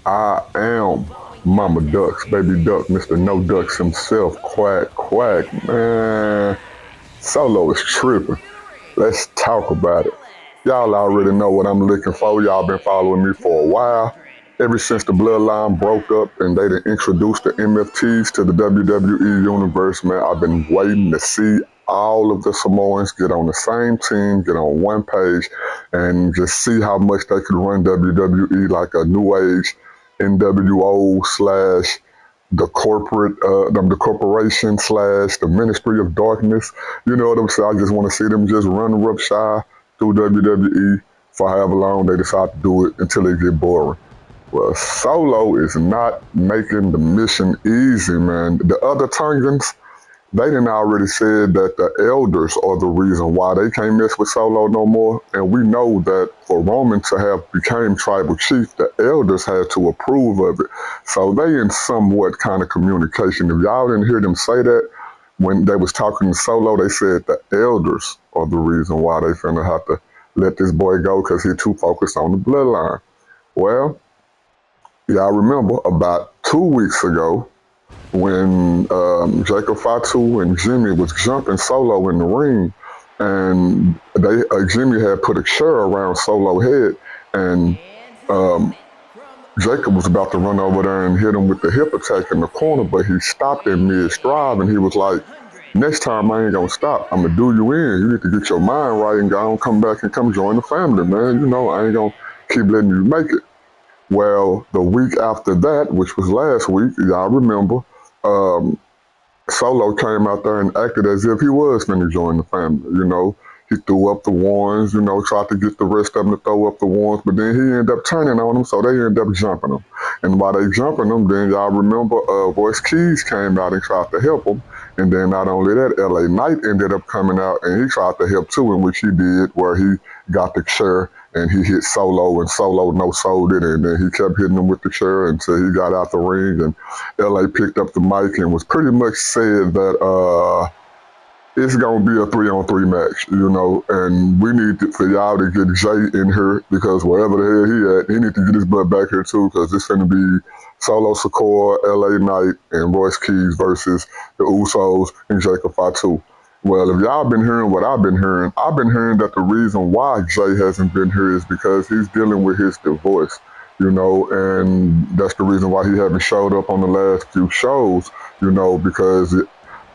I am Mama Ducks, Baby Duck, Mr. No Ducks himself, Quack, Quack, man. Solo is tripping. Let's talk about it. Y'all already know what I'm looking for. Y'all been following me for a while. Ever since the bloodline broke up and they done introduced the MFTs to the WWE universe, man, I've been waiting to see all of the Samoans get on the same team, get on one page, and just see how much they could run WWE like a new age NWO slash the corporation slash the Ministry of Darkness. You know what I'm saying? I just want to see them just run roughshod through WWE for however long they decide to do it until they get boring. Well, Solo is not making the mission easy, man. The other Tongans, they done already said that the elders are the reason why they can't mess with Solo no more. And we know that for Roman to have became tribal chief, the elders had to approve of it. So they in somewhat kind of communication. If y'all didn't hear them say that when they was talking to Solo, they said the elders are the reason why they finna have to let this boy go because he too focused on the bloodline. Well, y'all remember about 2 weeks ago, when Jacob Fatu and Jimmy was jumping Solo in the ring, and Jimmy had put a chair around Solo head, and um, Jacob was about to run over there and hit him with the hip attack in the corner, but he stopped in mid stride and he was like, "Next time I ain't gonna stop. I'm gonna do you in. You need to get your mind right and go on, come back and come join the family, man. You know I ain't gonna keep letting you make it." Well, the week after that, which was last week, y'all remember, um, Solo came out there and acted as if he was going to join the family. He threw up the warrants, tried to get the rest of them to throw up the warrants, but then he ended up turning on them, so they ended up jumping him. And while they jumping him, then y'all remember Voice Keys came out and tried to help him. And then not only that, LA Knight ended up coming out and he tried to help too, in which he did, where he got the chair and he hit Solo and Solo no sold it, and then he kept hitting him with the chair until he got out the ring, and LA picked up the mic and was pretty much said that it's gonna be a 3-on-3 match, and we need for y'all to get Jay in here because wherever the hell he at, he need to get his butt back here too because it's gonna be Solo Sikoa, LA Knight, and Royce Keys versus the Usos and Jacob Fatu. Well, if y'all been hearing what I've been hearing that the reason why Jay hasn't been here is because he's dealing with his divorce, and that's the reason why he haven't showed up on the last few shows, because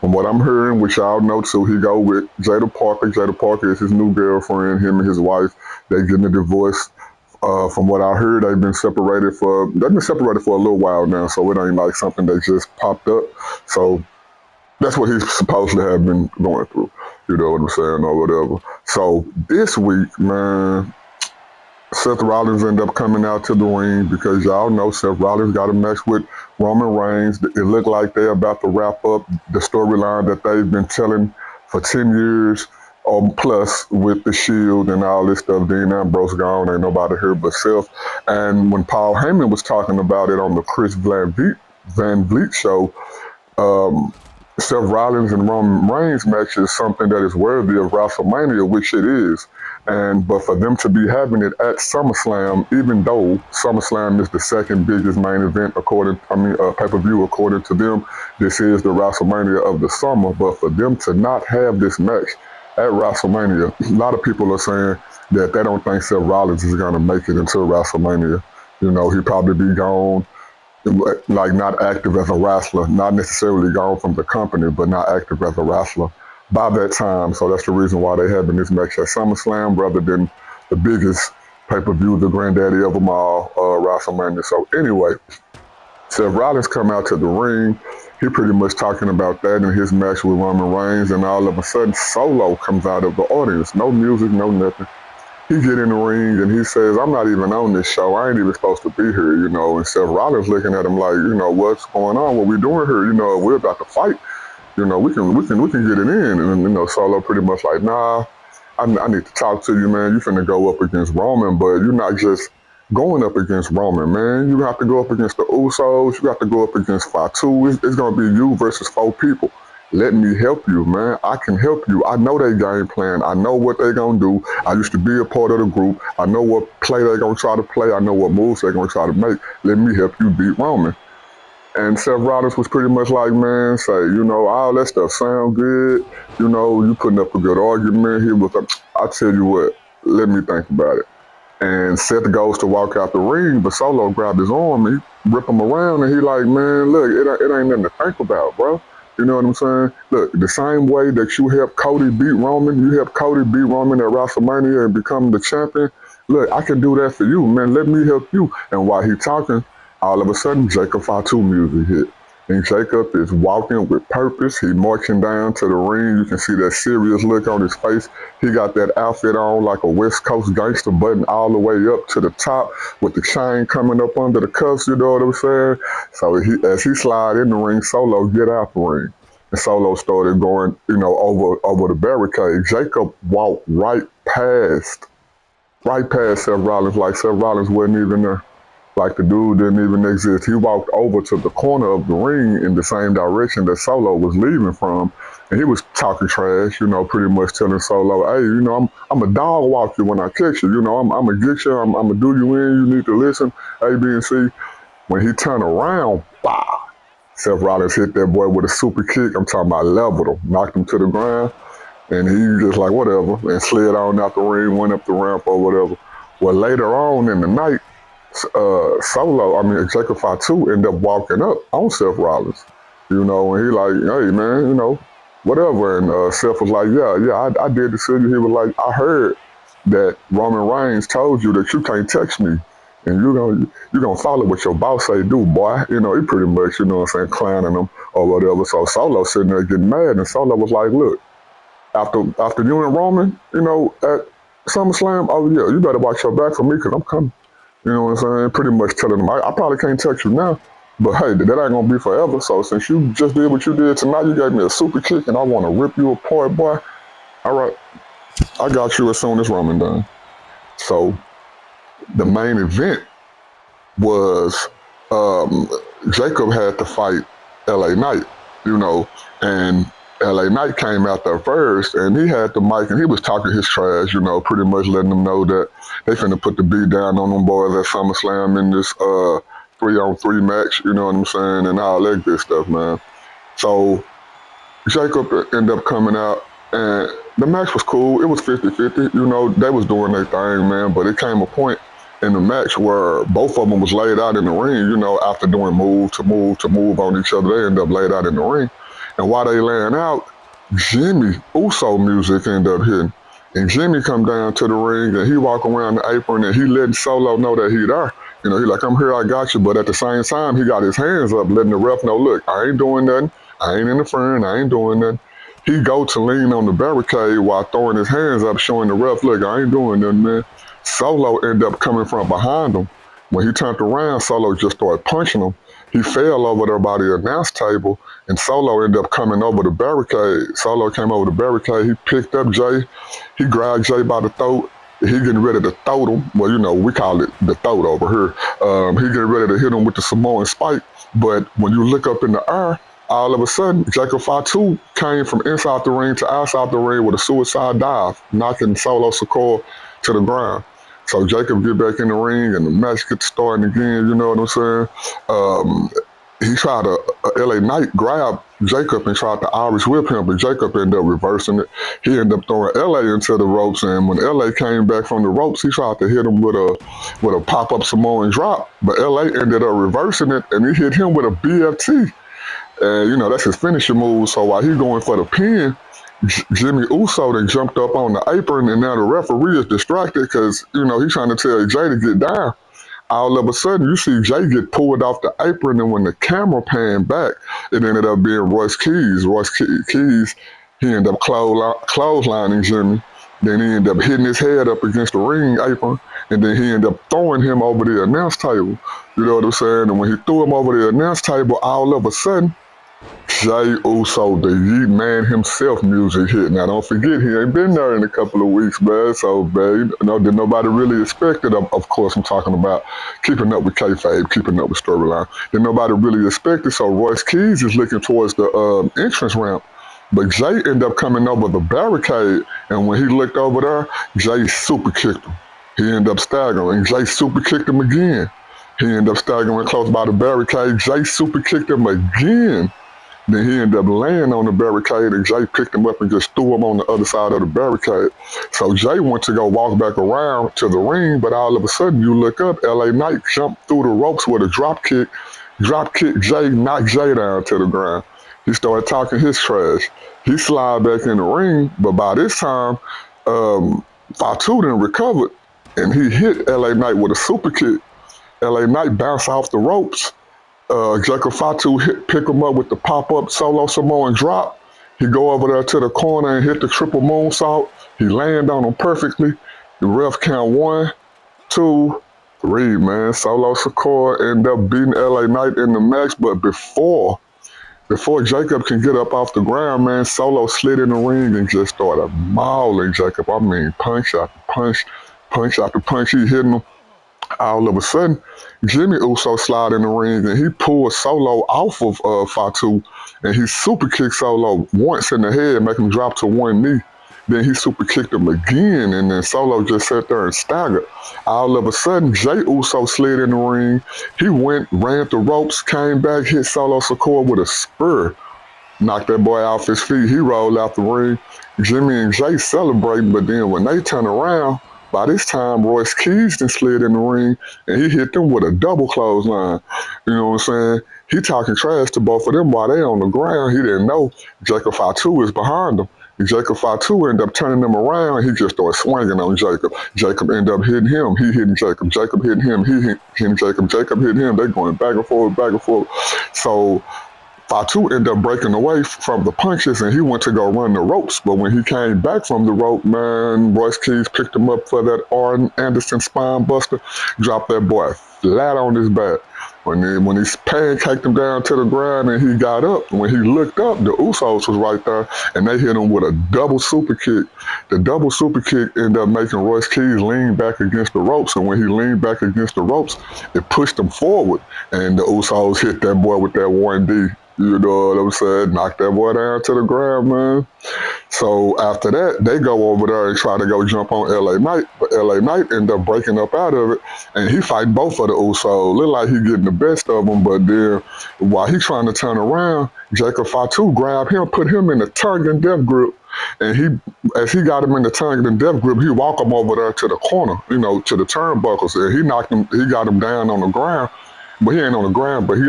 from what I'm hearing, which y'all know too, he go with Jada Parker. Jada Parker is his new girlfriend. Him and his wife, they getting a divorce. From what I heard, they've been separated for a little while now, so it ain't like something that just popped up. So that's what he's supposed to have been going through. You know what I'm saying, or whatever. So this week, man, Seth Rollins ended up coming out to the ring because y'all know Seth Rollins got a match with Roman Reigns. It looked like they're about to wrap up the storyline that they've been telling for 10 years or plus with the Shield and all this stuff. Dean Ambrose gone, ain't nobody here but Seth. And when Paul Heyman was talking about it on the Chris Van Vliet show, um, Seth Rollins and Roman Reigns match is something that is worthy of WrestleMania, which it is. But for them to be having it at SummerSlam, even though SummerSlam is the second biggest main event pay-per-view according to them, this is the WrestleMania of the summer. But for them to not have this match at WrestleMania, a lot of people are saying that they don't think Seth Rollins is going to make it until WrestleMania. He'll probably be gone, like not active as a wrestler, not necessarily gone from the company, but not active as a wrestler by that time. So that's the reason why they having this match at SummerSlam rather than the biggest pay-per-view, the granddaddy of them all, WrestleMania. So anyway, Seth Rollins come out to the ring. He pretty much talking about that in his match with Roman Reigns, and all of a sudden Solo comes out of the audience. No music, no nothing. He get in the ring and he says, "I'm not even on this show. I ain't even supposed to be here." And Seth Rollins looking at him like, "What's going on? What we doing here? We're about to fight. We can get it in." And Solo pretty much like, "Nah, I need to talk to you, man. You finna go up against Roman, but you're not just going up against Roman, man. You have to go up against the Usos. You got to go up against Fatu. It's gonna be you versus 4 people. Let me help you, man. I can help you. I know their game plan. I know what they gonna do. I used to be a part of the group. I know what play they gonna try to play. I know what moves they gonna try to make. Let me help you beat Roman. And Seth Rollins was pretty much like, man, say, all that stuff sound good. You putting up a good argument. He was like, I tell you what, let me think about it. And Seth goes to walk out the ring, but Solo grabbed his arm and he rip him around, and he like, man, look, it ain't nothing to think about, bro. You know what I'm saying? Look, the same way that you helped Cody beat Roman, you helped Cody beat Roman at WrestleMania and become the champion. Look, I can do that for you, man. Let me help you. And while he talking, all of a sudden, Jacob Fatu music hit. And Jacob is walking with purpose. He marching down to the ring. You can see that serious look on his face. He got that outfit on like a West Coast gangster, button all the way up to the top with the chain coming up under the cuffs, you know what I'm saying? So as he slide in the ring, Solo get out the ring. And Solo started going, over the barricade. Jacob walked right past Seth Rollins, like Seth Rollins wasn't even there. Like the dude didn't even exist. He walked over to the corner of the ring in the same direction that Solo was leaving from, and he was talking trash. Pretty much telling Solo, "Hey, I'm a dog walk you when I catch you. I'm gonna get you. I'm gonna do you in. You need to listen. A, B, and C." When he turned around, bah, Seth Rollins hit that boy with a super kick. I'm talking about leveled him, knocked him to the ground, and he just like whatever, and slid on out the ring, went up the ramp or whatever. Well, later on in the night, Jacob Fatu ended up walking up on Seth Rollins, and he like, hey man, whatever. And Seth was like, yeah, I did the city. He was like, I heard that Roman Reigns told you that you can't text me, and you gonna follow what your boss say do, boy. He pretty much, what I'm saying, clowning him or whatever. So Solo sitting there getting mad, and Solo was like, look, after you and Roman, at SummerSlam, oh yeah, you better watch your back for me because I'm coming. You know what I'm saying? Pretty much telling them, I probably can't text you now, but hey, that ain't gonna be forever. So since you just did what you did tonight, you gave me a super kick, and I want to rip you apart, boy. All right, I got you as soon as Roman done. So the main event was Jacob had to fight LA Knight, and LA Knight came out there first, and he had the mic, and he was talking his trash, pretty much letting them know that they finna put the beat down on them boys at SummerSlam in this 3-on-3 match, you know what I'm saying, and all that good stuff, man. So Jacob ended up coming out, and the match was cool. It was 50-50. They was doing their thing, man, but it came a point in the match where both of them was laid out in the ring, after doing move to move to move on each other. They ended up laid out in the ring. And while they laying out, Jimmy Uso music ended up hitting. And Jimmy come down to the ring, and he walk around the apron, and he letting Solo know that he there. He like, I'm here, I got you. But at the same time, he got his hands up, letting the ref know, look, I ain't doing nothing. I ain't interfering. I ain't doing nothing. He go to lean on the barricade while throwing his hands up, showing the ref, look, I ain't doing nothing, man. Solo ended up coming from behind him. When he turned around, Solo just started punching him. He fell over there by the announce table, and Solo ended up coming over the barricade. Solo came over the barricade. He picked up Jay. He grabbed Jay by the throat. He getting ready to throat him. Well, we call it the throat over here. He getting ready to hit him with the Samoan spike. But when you look up in the air, all of a sudden, Jacob Fatu came from inside the ring to outside the ring with a suicide dive, knocking Solo Sikoa to the ground. So Jacob get back in the ring, and the match gets starting again. You know what I'm saying? He tried to LA Knight grab Jacob and tried to Irish whip him, but Jacob ended up reversing it. He ended up throwing LA into the ropes, and when LA came back from the ropes, he tried to hit him with a pop up Samoan drop, but LA ended up reversing it, and he hit him with a BFT. And that's his finishing move. So while he going for the pin, Jimmy Uso then jumped up on the apron, and now the referee is distracted because he's trying to tell Jay to get down. All of a sudden, you see Jay get pulled off the apron, and when the camera panned back, it ended up being Royce Keys. Keys, he ended up clotheslining Jimmy. Then he ended up hitting his head up against the ring apron, and then he ended up throwing him over the announce table. You know what I'm saying? And when he threw him over the announce table, all of a sudden, Jay Uso, the Yeet Man himself, music hit. Now, don't forget, he ain't been there in a couple of weeks, man. So, man, did nobody really expect it? Of course, I'm talking about keeping up with kayfabe, keeping up with storyline. Did nobody really expect it? So, Royce Keys is looking towards the entrance ramp But Jay ended up coming over the barricade, and when he looked over there, Jay super kicked him. He ended up staggering. Jay super kicked him again. He ended up staggering close by the barricade. Jay super kicked him again. Then he ended up laying on the barricade, and Jay picked him up and just threw him on the other side of the barricade. So Jay went to go walk back around to the ring, but all of a sudden you look up, LA Knight jumped through the ropes with a drop kick Jay, knocked Jay down to the ground. He started talking his trash. He slid back in the ring, but by this time, Fatu done recovered, and he hit LA Knight with a super kick. LA Knight bounced off the ropes. Jacob Fatu pick him up with the pop-up solo Samoan drop. He go over there to the corner and hit the triple moonsault. He land on him perfectly. The ref count 1, 2, 3, man. Solo Sikoa ended up beating LA Knight in the match, but before Jacob can get up off the ground, man, Solo slid in the ring and just started mauling Jacob. I mean, punch after punch, punch after punch. He hitting him. All of a sudden, Jimmy Uso slid in the ring and he pulled Solo off of Fatu, and he super kicked Solo once in the head, make him drop to one knee. Then he super kicked him again, and then Solo just sat there and staggered. All of a sudden, Jay Uso slid in the ring. He went, ran the ropes, came back, hit Solo Sikoa with a spur, knocked that boy off his feet. He rolled out the ring. Jimmy and Jay celebrating, but then when they turn around, by this time, Royce Keys then slid in the ring, and he hit them with a double clothesline. You know what I'm saying? He talking trash to both of them while they on the ground. He didn't know Jacob Fatu is behind them. And Jacob Fatu ended up turning them around. He just started swinging on Jacob. Jacob ended up hitting him. He hitting Jacob. Jacob hitting him. He hitting Jacob. Jacob hitting him. They going back and forth, back and forth. So Fatu ended up breaking away from the punches, and he went to go run the ropes. But when he came back from the rope, man, Royce Keys picked him up for that Arn Anderson spine buster, dropped that boy flat on his back. When he pancaked him down to the ground and he got up, when he looked up, the Usos was right there, and they hit him with a double super kick. The double super kick ended up making Royce Keys lean back against the ropes, and when he leaned back against the ropes, it pushed him forward, and the Usos hit that boy with that 1D. You know what I'm saying? Knock that boy down to the ground, man. So after that, they go over there and try to go jump on LA Knight, but LA Knight end up breaking up out of it, and he fight both of the Usos. Look like he getting the best of them, but then while he trying to turn around, Jacob Fatu grabbed him, put him in the Tongan death grip, and as he got him in the Tongan death grip, he walked him over there to the corner, you know, to the turnbuckles, and he got him down on the ground. But he ain't on the ground, but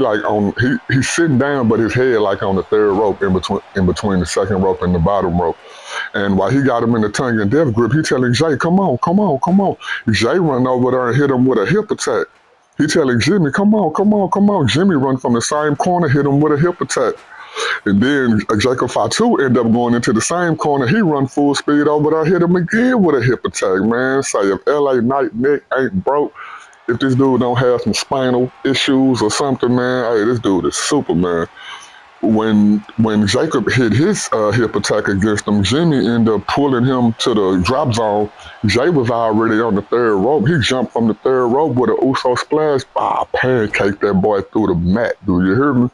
he's sitting down, but his head like on the third rope in between the second rope and the bottom rope. And while he got him in the tongue and death grip, he telling Jay, come on, come on, come on. Jay run over there and hit him with a hip attack. He telling Jimmy, come on, come on, come on. Jimmy run from the same corner, hit him with a hip attack. And then Jacob Fatu ended up going into the same corner. He run full speed over there, hit him again with a hip attack, man. Say if LA Knight neck ain't broke, if this dude don't have some spinal issues or something, man, hey, this dude is Superman. When Jacob hit his hip attack against him, Jimmy ended up pulling him to the drop zone. Jay was already on the third rope. He jumped from the third rope with an Uso splash. Pancaked that boy through the mat. Do you hear me?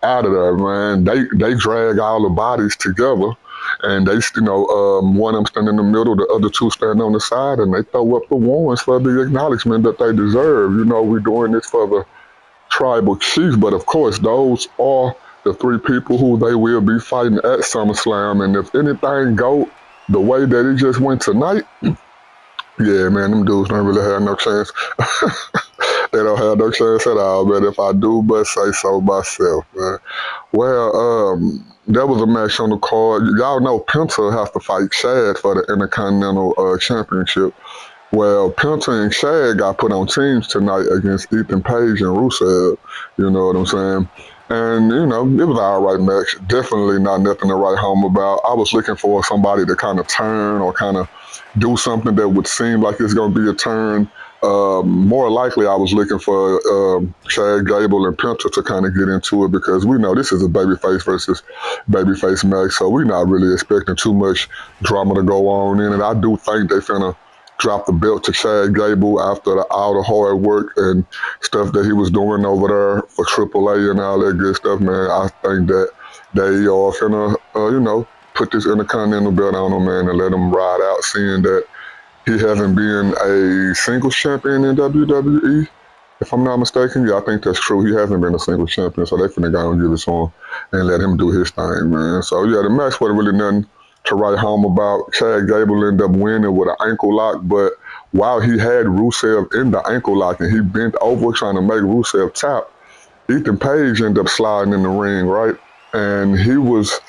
Out of there, man. They drag all the bodies together. And they, one of them stand in the middle, the other two stand on the side, and they throw up the warrants for the acknowledgement that they deserve. You know, we're doing this for the tribal chief, but of course, those are the three people who they will be fighting at SummerSlam. And if anything go the way that it just went tonight, yeah, man, them dudes don't really have no chance. They don't have no chance at all, man. If I do but say so myself, man. Well, there was a match on the card. Y'all know Penta has to fight Shad for the Intercontinental Championship. Well, Penta and Shad got put on teams tonight against Ethan Page and Rusev. You know what I'm saying? And, it was an all right match. Definitely not nothing to write home about. I was looking for somebody to kind of turn or kind of do something that would seem like it's going to be a turn. More likely, I was looking for Chad Gable and Penta to kind of get into it, because we know this is a babyface versus babyface match, so we're not really expecting too much drama to go on in it. I do think they're finna drop the belt to Chad Gable after all the hard work and stuff that he was doing over there for AAA and all that good stuff, man. I think that They are finna, put this Intercontinental belt on him, man, and let him ride out, seeing that he hasn't been a singles champion in WWE. If I'm not mistaken, yeah, I think that's true. He hasn't been a single champion, so they finna go and give it to him and let him do his thing, man. So yeah, the match wasn't really nothing to write home about. Chad Gable ended up winning with an ankle lock, but while he had Rusev in the ankle lock and he bent over trying to make Rusev tap, Ethan Page ended up sliding in the ring, right? And he was,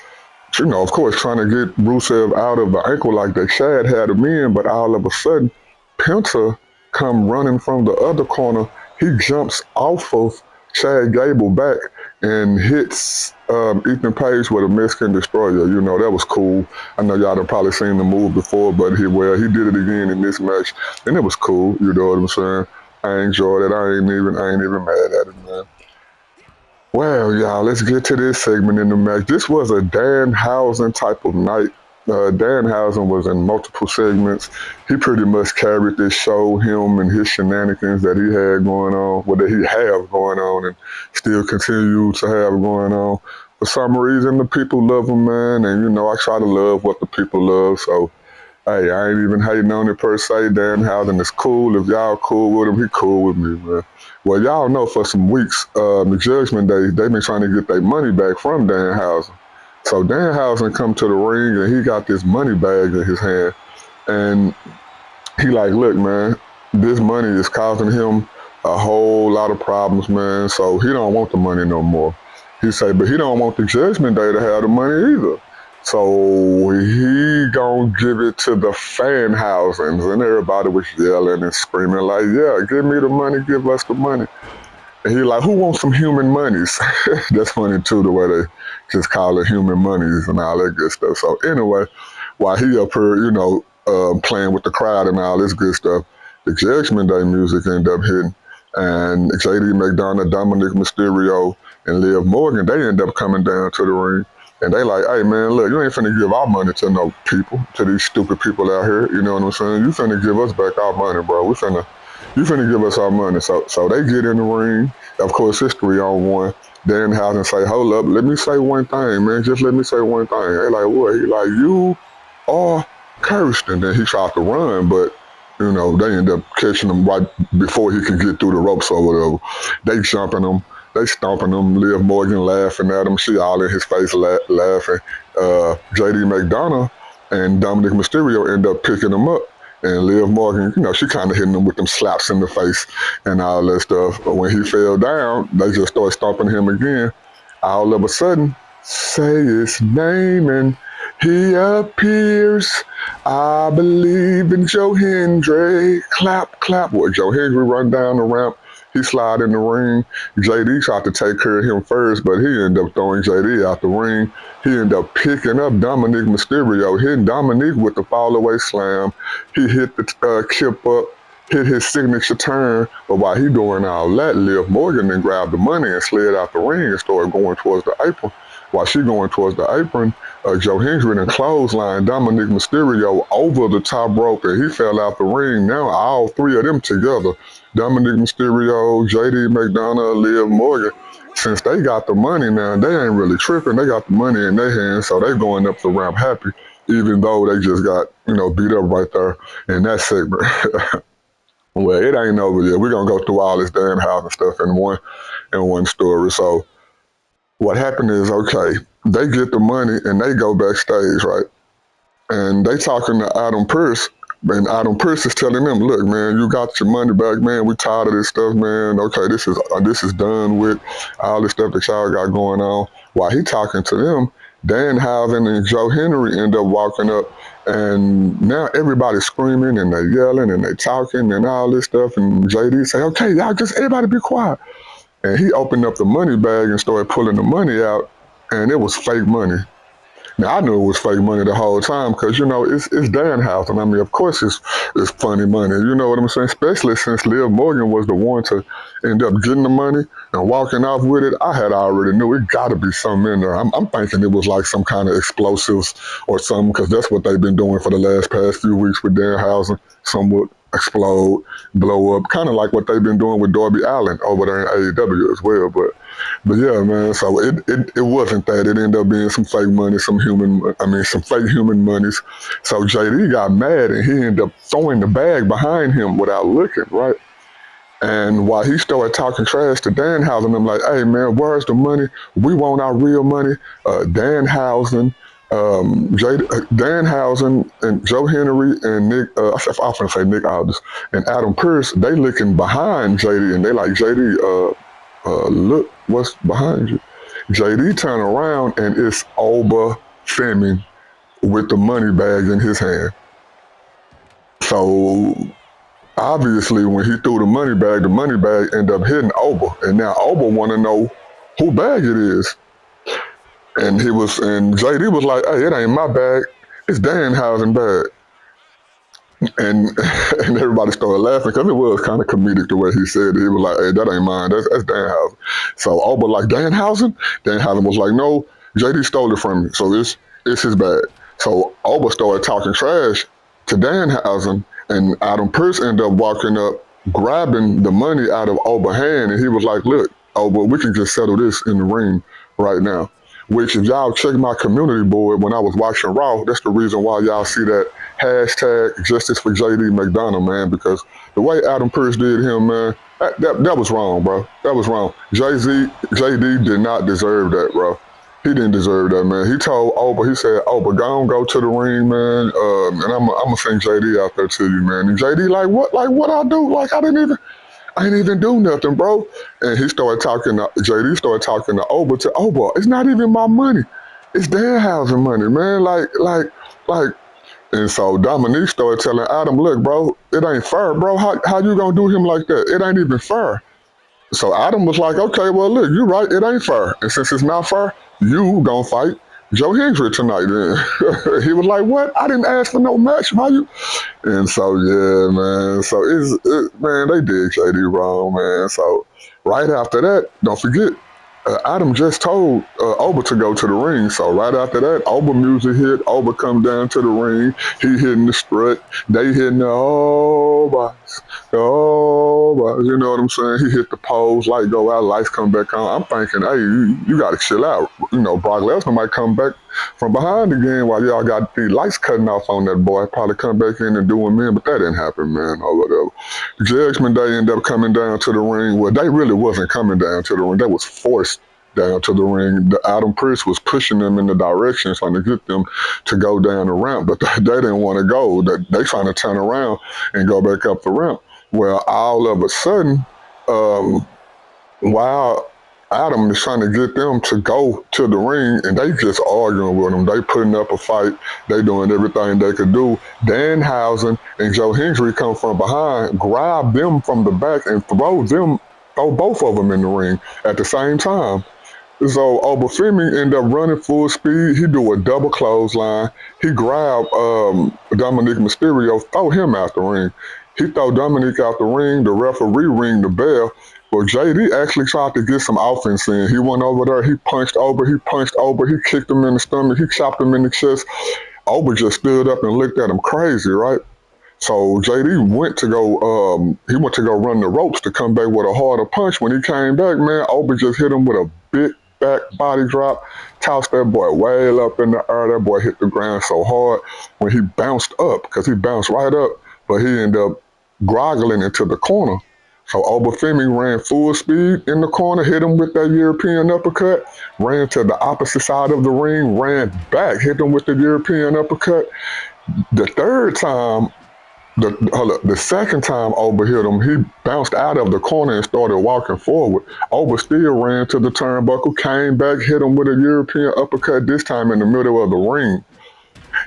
of course, trying to get Rusev out of the ankle lock that Chad had him in, but all of a sudden, Penta come running from the other corner. He jumps off of Chad Gable back and hits Ethan Page with a Mexican Destroyer. That was cool. I know y'all have probably seen the move before, but he did it again in this match, and it was cool. You know what I'm saying? I enjoyed it. I ain't even mad at it, man. Well, y'all, let's get to this segment in the match. This was a Danhausen type of night. Danhausen was in multiple segments. He pretty much carried this show, him and his shenanigans that he had going on, that he have going on, and still continue to have going on. For some reason, the people love him, man, and I try to love what the people love. So, hey, I ain't even hating on it per se. Danhausen is cool. If y'all cool with him, he cool with me, man. Well, y'all know for some weeks, the Judgment Day, they've been trying to get their money back from Danhausen. So Danhausen come to the ring and he got this money bag in his hand. And he like, look, man, this money is causing him a whole lot of problems, man. So he don't want the money no more. He say, but he don't want the Judgment Day to have the money either. So he gonna give it to the Fanhausens, and everybody was yelling and screaming like, "Yeah, give me the money, give us the money." And he like, "Who wants some human monies?" That's funny too, the way they just call it human monies and all that good stuff. So anyway, while he up here, playing with the crowd and all this good stuff, the Judgment Day music ended up hitting, and JD McDonough, Dominic Mysterio, and Liv Morgan, they end up coming down to the ring. And they like, hey man, look, you ain't finna give our money to no people, to these stupid people out here. You know what I'm saying? You finna give us back our money, bro. You finna give us our money. So they get in the ring. Of course, it's 3-on-1. Danhausen say, hold up, let me say one thing, man. Just let me say one thing. They like, what? He like, you are cursed. And then he tried to run, but they end up catching him right before he could get through the ropes or whatever. They jumping him. They stomping him. Liv Morgan laughing at him. She all in his face laughing. JD McDonough and Dominic Mysterio end up picking him up. And Liv Morgan, she kind of hitting him with them slaps in the face and all that stuff. But when he fell down, they just started stomping him again. All of a sudden, say his name and he appears. I believe in Joe Hendry. Clap, clap. Well, Joe Hendry run down the ramp. He slide in the ring. JD tried to take care of him first, but he ended up throwing JD out the ring. He ended up picking up Dominic Mysterio, hitting Dominic with the fall-away slam. He hit the kip up, hit his signature turn, but while he doing all that, Liv Morgan then grabbed the money and slid out the ring and started going towards the apron. While she going towards the apron, Joe Hendry and clothesline Dominic Mysterio over the top rope, and he fell out the ring. Now all three of them together, Dominic Mysterio, JD McDonough, Liv Morgan, since they got the money now, they ain't really tripping. They got the money in their hands, so they going up the ramp happy, even though they just got beat up right there in that segment. Well, it ain't over yet. We're gonna go through all this Danhausen stuff in one story. So what happened is, okay, they get the money and they go backstage, right? And they talking to Adam Pearce, and Adam Pearce is telling them, "Look, man, you got your money back, man. We tired of this stuff, man. Okay, this is done with all this stuff that y'all got going on." While he talking to them, Danhausen and Joe Hendry end up walking up, and now everybody's screaming and they yelling and they talking and all this stuff. And JD say, "Okay, y'all just everybody be quiet." And he opened up the money bag and started pulling the money out, and it was fake money. Now I knew it was fake money the whole time because it's Danhausen. I mean, of course it's funny money. You know what I'm saying? Especially since Liv Morgan was the one to end up getting the money and walking off with it. I had already knew it got to be something in there. I'm thinking it was like some kind of explosives or something because that's what they've been doing for the past few weeks with Danhausen. Somewhat. explode, blow up, kind of like what they've been doing with Darby Allin over there in AEW as well. But yeah, man. So it wasn't that. It ended up being some fake money, some fake human monies. So JD got mad and he ended up throwing the bag behind him without looking, right? And while he started talking trash to Danhausen, I'm like, hey man, where's the money? We want our real money. Danhausen, Danhausen and Joe Henry and Nick, I often say Nick Aldis and Adam Pearce, they looking behind JD and they like, JD, look what's behind you. JD turn around and it's Oba Femi with the money bag in his hand. So obviously, when he threw the money bag ended up hitting Oba, and now Oba want to know who bag it is. And JD was like, "Hey, it ain't my bag. It's Danhausen bag." And and everybody started laughing because it was kind of comedic the way he said it. He was like, "Hey, that ain't mine. That's Danhausen." So Oba like Danhausen. Danhausen was like, "No, JD stole it from me. So it's his bag." So Oba started talking trash to Danhausen, and Adam Pearce ended up walking up, grabbing the money out of Oba's hand, and he was like, "Look, Oba, we can just settle this in the ring right now." Which, if y'all check my community board when I was watching Raw, that's the reason why y'all see that hashtag Justice for JD McDonough, man, because the way Adam Pearce did him, man, that was wrong, bro. That was wrong. JD did not deserve that, bro. He didn't deserve that, man. He told Oba, he said, Oba, go to the ring, man, and I'm gonna send JD out there to you, man. And JD like, what? Like, what I do? Like, I didn't even do nothing, bro. And JD started talking to Oba, it's not even my money. It's Danhausen money, man. Like, and so Dominique started telling Adam, look, bro, it ain't fair, bro. How you gonna do him like that? It ain't even fair. So Adam was like, okay, well, look, you're right, it ain't fair. And since it's not fair, you gonna fight Joe Hendry tonight then. He was like, what? I didn't ask for no match. Why you? And so, yeah, man. So, man, they did JD wrong, man. So, right after that, don't forget, Adam just told Oba to go to the ring. So right after that, Oba music hit. Oba come down to the ring. He hitting the strut. They hitting the Oba. You know what I'm saying? He hit the pose, light go out, lights come back on. I'm thinking, hey, you got to chill out. You know, Brock Lesnar might come back from behind again while y'all got the lights cutting off on that boy. Probably come back in and do him in, but that didn't happen, man, or whatever. The Judgment Day ended up coming down to the ring. Well, they really wasn't coming down to the ring. They was forced down to the ring. The Adam Pearce was pushing them in the direction, trying to get them to go down the ramp, but they didn't want to go. They trying to turn around and go back up the ramp. Well, all of a sudden, while Adam is trying to get them to go to the ring, and they just arguing with them. They putting up a fight. They doing everything they could do. Danhausen and Joe Hendry come from behind, grab them from the back, and throw both of them in the ring at the same time. So Obafemi ended up running full speed. He do a double clothesline. He grabbed Dominic Mysterio, throw him out the ring. He throw Dominic out the ring. The referee ring the bell. But JD actually tried to get some offense in. He went over there. He punched Oba. He kicked him in the stomach. He chopped him in the chest. Oba just stood up and looked at him crazy, right? So JD he went to go run the ropes to come back with a harder punch. When he came back, man, Oba just hit him with a big back body drop, tossed that boy way up in the air. That boy hit the ground so hard when he bounced up, because he bounced right up, but he ended up groggling into the corner. So Obafemi ran full speed in the corner, hit him with that European uppercut, ran to the opposite side of the ring, ran back, hit him with the European uppercut. The third time, the second time Oba hit him, he bounced out of the corner and started walking forward. Oba still ran to the turnbuckle, came back, hit him with a European uppercut, this time in the middle of the ring.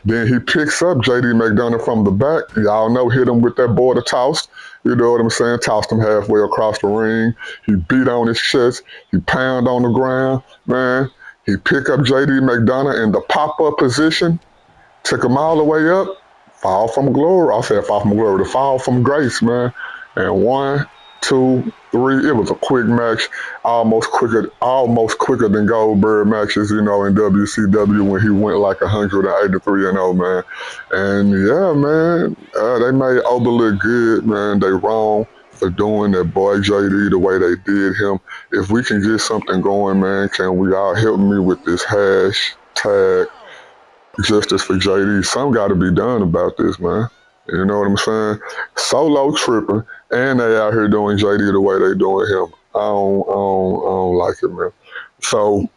Then he picks up JD McDonough from the back. Y'all know, hit him with that border toss. You know what I'm saying? Tossed him halfway across the ring. He beat on his chest. He pound on the ground. Man, he picked up JD McDonough in the pop-up position, took him all the way up, fall from glory. I said fall from glory, the fall from grace, man. And 1, 2, 3. It was a quick match, almost quicker than Goldberg matches, in WCW when he went like 183-0, man. And yeah, man, they made Oba look good, man. They wrong for doing that boy JD the way they did him. If we can get something going, man, can we all help me with this hashtag justice for JD? Some got to be done about this, man. You know what I'm saying? Solo tripping, and they out here doing JD the way they doing him. I don't like it, man. So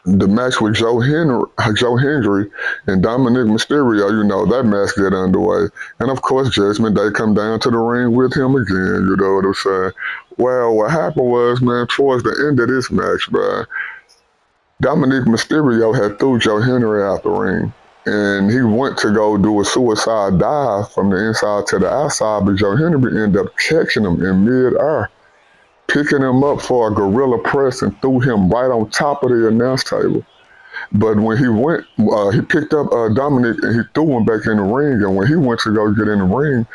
the match with Joe Hendry and Dominic Mysterio, that match get underway. And of course, Judgment Day come down to the ring with him again, you know what I'm saying? Well, what happened was, man, towards the end of this match, man, Dominic Mysterio had threw Joe Hendry out the ring. And he went to go do a suicide dive from the inside to the outside, but Joe Hendry ended up catching him in midair, picking him up for a gorilla press and threw him right on top of the announce table. But when he went, he picked up Dominic and he threw him back in the ring. And when he went to go get in the ring,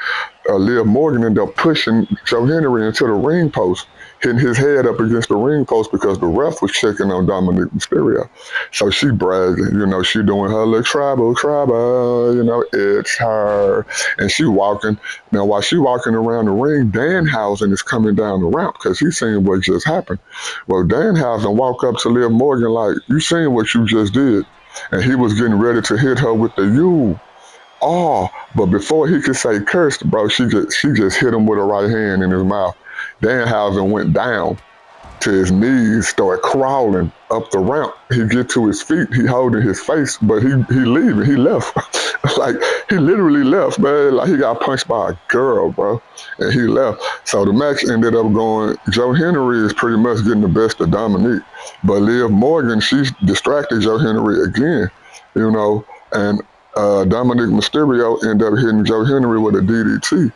Liv Morgan ended up pushing Joe Henry into the ring post, hitting his head up against the ring post because the ref was checking on Dominic Mysterio. So she bragging, she doing her little tribal, it's her. And she walking. Now, while she walking around the ring, Danhausen is coming down the ramp because he's seeing what just happened. Well, Danhausen walked up to Liv Morgan like, you seen what you just did. And he was getting ready to hit her with the U. Oh, but before he could say cursed, bro, she just hit him with her right hand in his mouth. Danhausen went down to his knees, started crawling up the ramp. He get to his feet, he holding his face, but he leaving, he left. Like, he literally left, man. Like, he got punched by a girl, bro, and he left. So the match ended up going, Joe Henry is pretty much getting the best of Dominique, but Liv Morgan, she distracted Joe Henry again, and Dominic Mysterio ended up hitting Joe Henry with a DDT.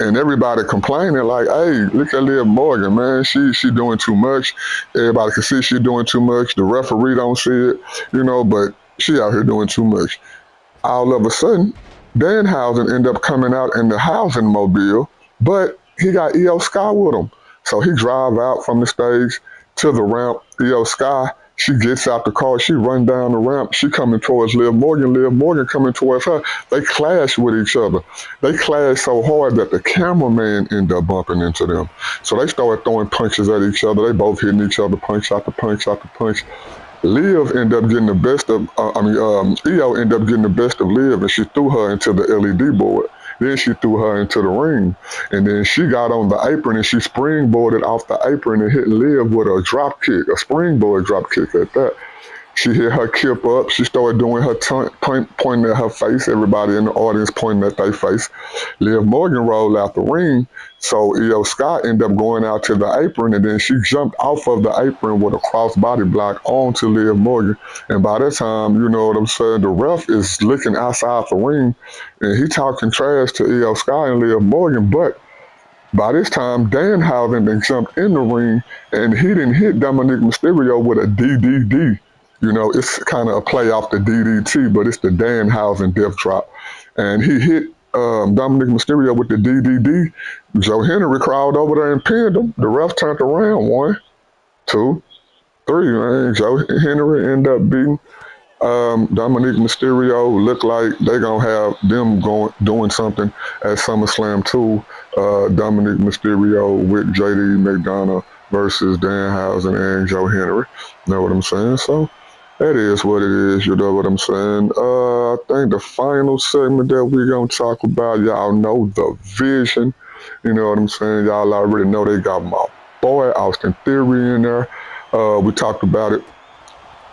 And everybody complaining like, hey, look at Liv Morgan, man. She doing too much. Everybody can see she doing too much. The referee don't see it, but she out here doing too much. All of a sudden, Danhausen ended up coming out in the housing mobile, but he got Io Sky with him. So he drive out from the stage to the ramp. Io Sky, she gets out the car. She run down the ramp. She coming towards Liv Morgan. Liv Morgan coming towards her. They clash with each other. They clash so hard that the cameraman ended up bumping into them. So they started throwing punches at each other. They both hitting each other, punch after punch after punch. Liv ended up getting the best of, Io ended up getting the best of Liv, and she threw her into the LED board. Then she threw her into the ring. And then she got on the apron and she springboarded off the apron and hit Liv with a drop kick, a springboard drop kick at that. She hit her kip up. She started doing her pointing at her face. Everybody in the audience pointing at their face. Liv Morgan rolled out the ring. So Io Sky ended up going out to the apron, and then she jumped off of the apron with a crossbody block onto Liv Morgan. And by that time, you know what I'm saying, the ref is looking outside the ring, and he talking trash to Io Sky and Liv Morgan, but by this time, Danhausen then jumped in the ring, and he didn't hit Dominic Mysterio with a DDD. It's kind of a play off the DDT, but it's the Danhausen death drop. And he hit Dominic Mysterio with the DDD. Joe Henry crawled over there and pinned him. The ref turned around. 1, 2, 3, man. Joe Henry ended up beating Dominic Mysterio. Looked like they gonna have them doing something at SummerSlam 2. Dominic Mysterio with JD McDonough versus Danhausen and Joe Henry. Know what I'm saying? So that is what it is, you know what I'm saying? I think the final segment that we're going to talk about, y'all know the Vision. You know what I'm saying? Y'all already know they got my boy Austin Theory in there. We talked about it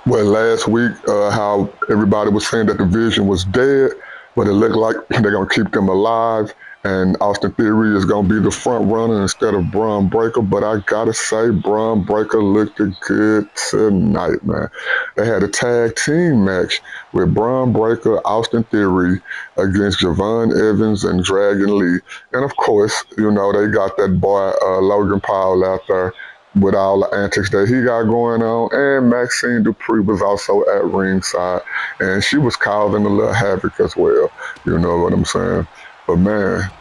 last week, how everybody was saying that the Vision was dead, but it looked like they're going to keep them alive. And Austin Theory is going to be the front runner instead of Braun Breaker. But I got to say, Braun Breaker looked good tonight, man. They had a tag team match with Braun Breaker, Austin Theory against Javon Evans and Dragon Lee. And of course, they got that boy Logan Paul out there with all the antics that he got going on. And Maxine Dupree was also at ringside. And she was causing a little havoc as well. You know what I'm saying? But man,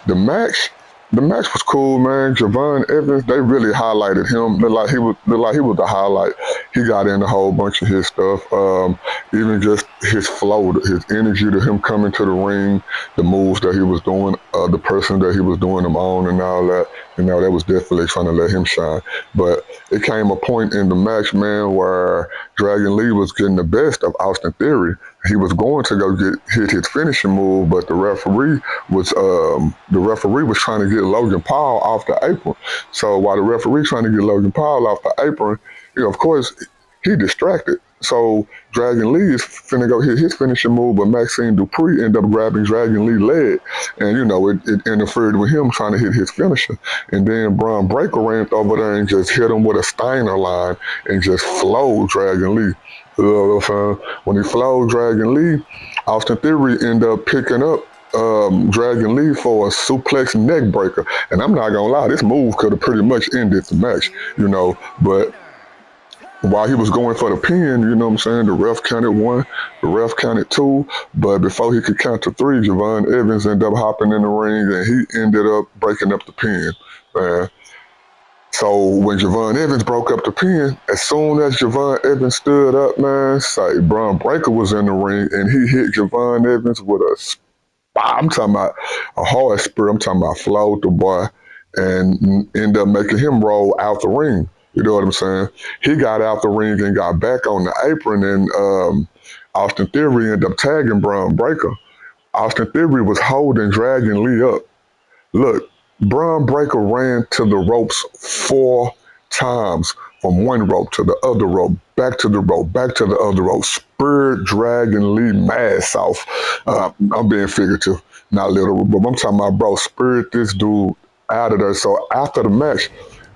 the match The match was cool, man. Javon Evans, they really highlighted him. Looked like he was the highlight. He got in a whole bunch of his stuff. Even just his flow, his energy to him coming to the ring, the moves that he was doing, the person that he was doing them on, and all that. That was definitely trying to let him shine. But it came a point in the match, man, where Dragon Lee was getting the best of Austin Theory. He was going to go hit his finishing move, but the referee was trying to get Logan Paul off the apron. So while the referee trying to get Logan Paul off the apron, of course he distracted. So Dragon Lee is finna go hit his finishing move, but Maxine Dupree ended up grabbing Dragon Lee's leg, and it interfered with him trying to hit his finisher. And then Braun Breaker ran over there and just hit him with a Steiner line and just flowed Dragon Lee. You know what I'm saying? When he flowed Dragon Lee, Austin Theory ended up picking up Dragon Lee for a suplex neck breaker. And I'm not gonna lie, this move could have pretty much ended the match. But while he was going for the pin, you know what I'm saying, the ref counted one, the ref counted two, but before he could count to three, Javon Evans ended up hopping in the ring and he ended up breaking up the pin. Man. So when Javon Evans broke up the pin, as soon as Javon Evans stood up, man, say Braun Breaker was in the ring and he hit Javon Evans with I'm talking about a hard spear. I'm talking about flowed the boy and end up making him roll out the ring. You know what I'm saying? He got out the ring and got back on the apron, and Austin Theory ended up tagging Braun Breaker. Austin Theory was holding Dragon Lee up. Look, Braun Breaker ran to the ropes 4 times, from one rope to the other rope, back to the rope, back to the other rope, spurred Dragon Lee mass off. I'm being figurative, not literal, but I'm talking about, bro, spurred this dude out of there. So after the match,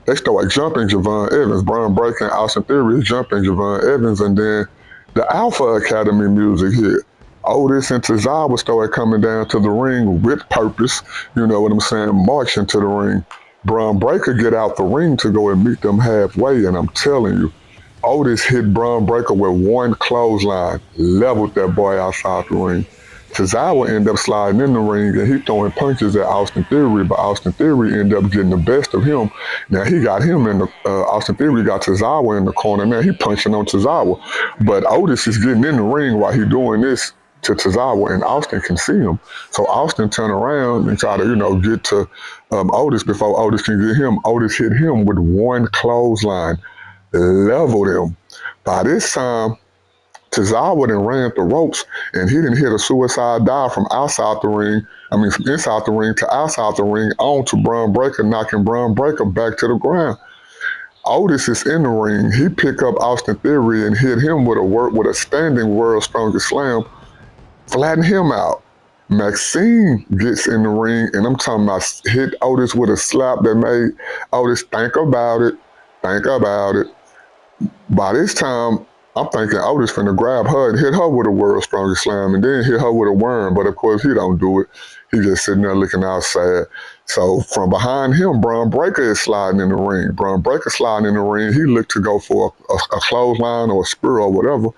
they started jumping Javon Evans. Braun Breaker and Austin Theory is jumping Javon Evans, and then the Alpha Academy music hit. Otis and Tozawa started coming down to the ring with purpose, you know what I'm saying, marching to the ring. Braun Breaker get out the ring to go and meet them halfway, and I'm telling you, Otis hit Braun Breaker with one clothesline, leveled that boy outside the ring. Tozawa ended up sliding in the ring and he throwing punches at Austin Theory, but Austin Theory ended up getting the best of him. Now he got him in the Austin Theory got Tozawa in the corner. Now he punching on Tozawa, but Otis is getting in the ring while he doing this to Tozawa, and Austin can see him. So Austin turn around and try to get to Otis before Otis can get him. Otis hit him with one clothesline, leveled him. By this time, Tozawa then ran the ropes and he didn't hit a suicide dive from outside the ring. From inside the ring to outside the ring onto Braun Breaker, knocking Braun Breaker back to the ground. Otis is in the ring. He picked up Austin Theory and hit him with a standing world's strongest slam, flatten him out. Maxine gets in the ring, and I'm talking about hit Otis with a slap that made Otis think about it. By this time, I'm thinking Otis finna grab her and hit her with a world's strongest slam and then hit her with a worm, but of course he don't do it. He just sitting there looking out sad. So from behind him, Braun Breaker is sliding in the ring. Braun Breaker sliding in the ring. He looked to go for a clothesline or a spear or whatever.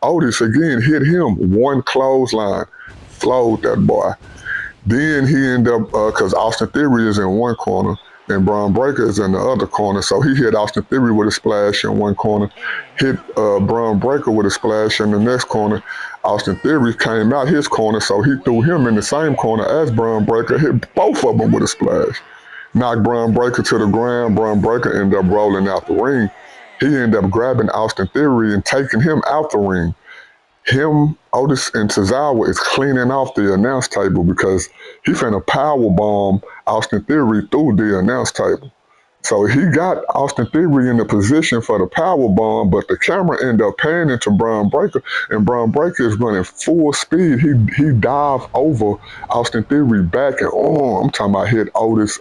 Otis again hit him one clothesline, flowed that boy. Then he ended up, because Austin Theory is in one corner and Braun Breaker is in the other corner. So he hit Austin Theory with a splash in one corner, hit Braun Breaker with a splash in the next corner. Austin Theory came out his corner, so he threw him in the same corner as Braun Breaker, hit both of them with a splash. Knocked Braun Breaker to the ground. Braun Breaker ended up rolling out the ring. He ended up grabbing Austin Theory and taking him out the ring. Him, Otis, and Tozawa is cleaning off the announce table because he finna powerbomb Austin Theory through the announce table. So he got Austin Theory in the position for the powerbomb, but the camera ended up panning to Braun Breaker, and Braun Breaker is running full speed. He dived over Austin Theory back, and I'm talking about hit Otis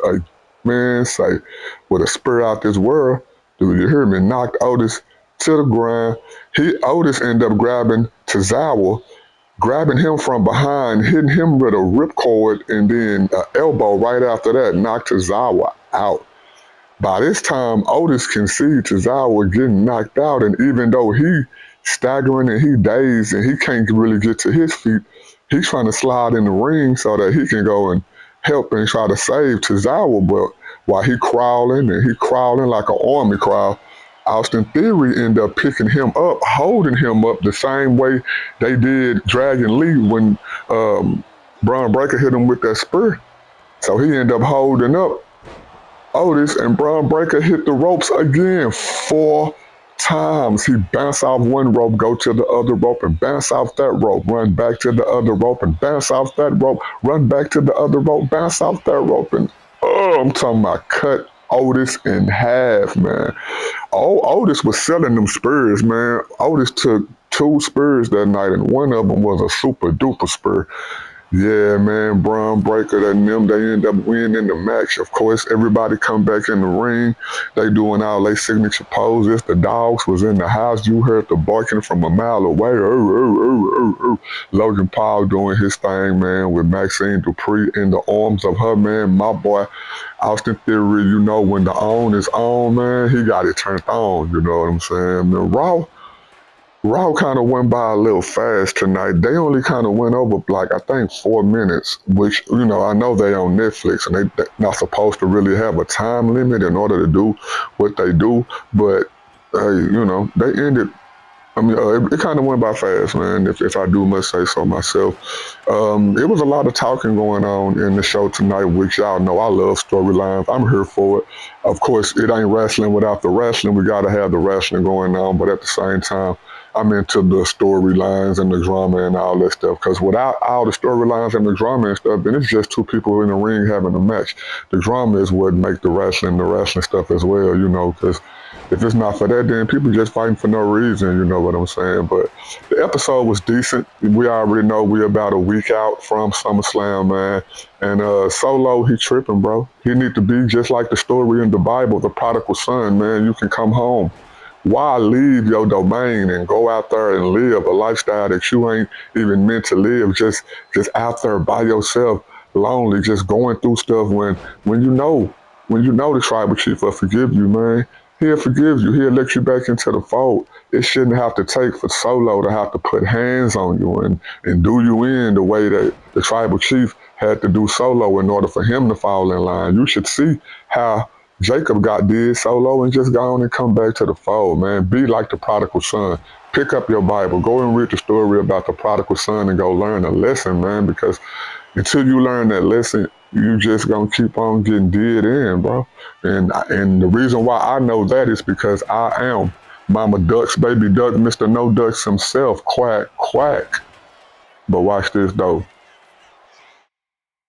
with a spear out this world. Do you hear me? Knocked Otis to the ground. Otis ended up grabbing Tozawa, grabbing him from behind, hitting him with a ripcord, and then an elbow right after that, knocked Tozawa out. By this time, Otis can see Tozawa getting knocked out, and even though he staggering and he dazed and he can't really get to his feet, he's trying to slide in the ring so that he can go and help and try to save Tozawa, but while he crawling like an army crawl, Austin Theory ended up picking him up, holding him up the same way they did Dragon Lee when Braun Breaker hit him with that spear. So he ended up holding up Otis, and Braun Breaker hit the ropes again 4 times. He bounced off one rope, go to the other rope, and bounce off that rope, run back to the other rope, and bounce off that rope, run back to the other rope, bounce off that rope, and I'm talking about cut Otis in half, man. Oh, Otis was selling them spurs, man. Otis took 2 spurs that night, and one of them was a super duper spur. Yeah, man, Braun Breaker and them, they end up winning the match. Of course, everybody come back in the ring. They doing all their signature poses. The dogs was in the house. You heard the barking from a mile away. Logan Paul doing his thing, man, with Maxine Dupree in the arms of her, man. My boy, Austin Theory, you know, when the on is on, man, he got it turned on. You know what I'm saying? The Raw kind of went by a little fast tonight. They only kind of went over like I think 4 minutes, which I know they on Netflix and they're not supposed to really have a time limit in order to do what they do. But they ended. I mean, it kind of went by fast, man. If I do must say so myself, it was a lot of talking going on in the show tonight, which y'all know I love storylines. I'm here for it. Of course, it ain't wrestling without the wrestling. We got to have the wrestling going on, but at the same time, I'm into the storylines and the drama and all that stuff. Because without all the storylines and the drama and stuff, then it's just 2 people in the ring having a match. The drama is what make the wrestling stuff as well, because if it's not for that, then people just fighting for no reason, you know what I'm saying? But the episode was decent. We already know we're about a week out from SummerSlam, man. And Solo, he tripping, bro. He need to be just like the story in the Bible, the prodigal son, man. You can come home. Why leave your domain and go out there and live a lifestyle that you ain't even meant to live? Just out there by yourself, lonely, just going through stuff when you know the tribal chief will forgive you, man. He'll forgive you. He'll let you back into the fold. It shouldn't have to take for Solo to have to put hands on you and do you in the way that the tribal chief had to do Solo in order for him to fall in line. You should see how Jacob did Solo and just go on and come back to the fold, man. Be like the prodigal son. Pick up your Bible. Go and read the story about the prodigal son and go learn a lesson, man, because until you learn that lesson, you just gonna keep on getting did in, bro. And the reason why I know that is because I am Mama Duck's baby duck, Mr. No Ducks himself, quack, quack. But watch this though.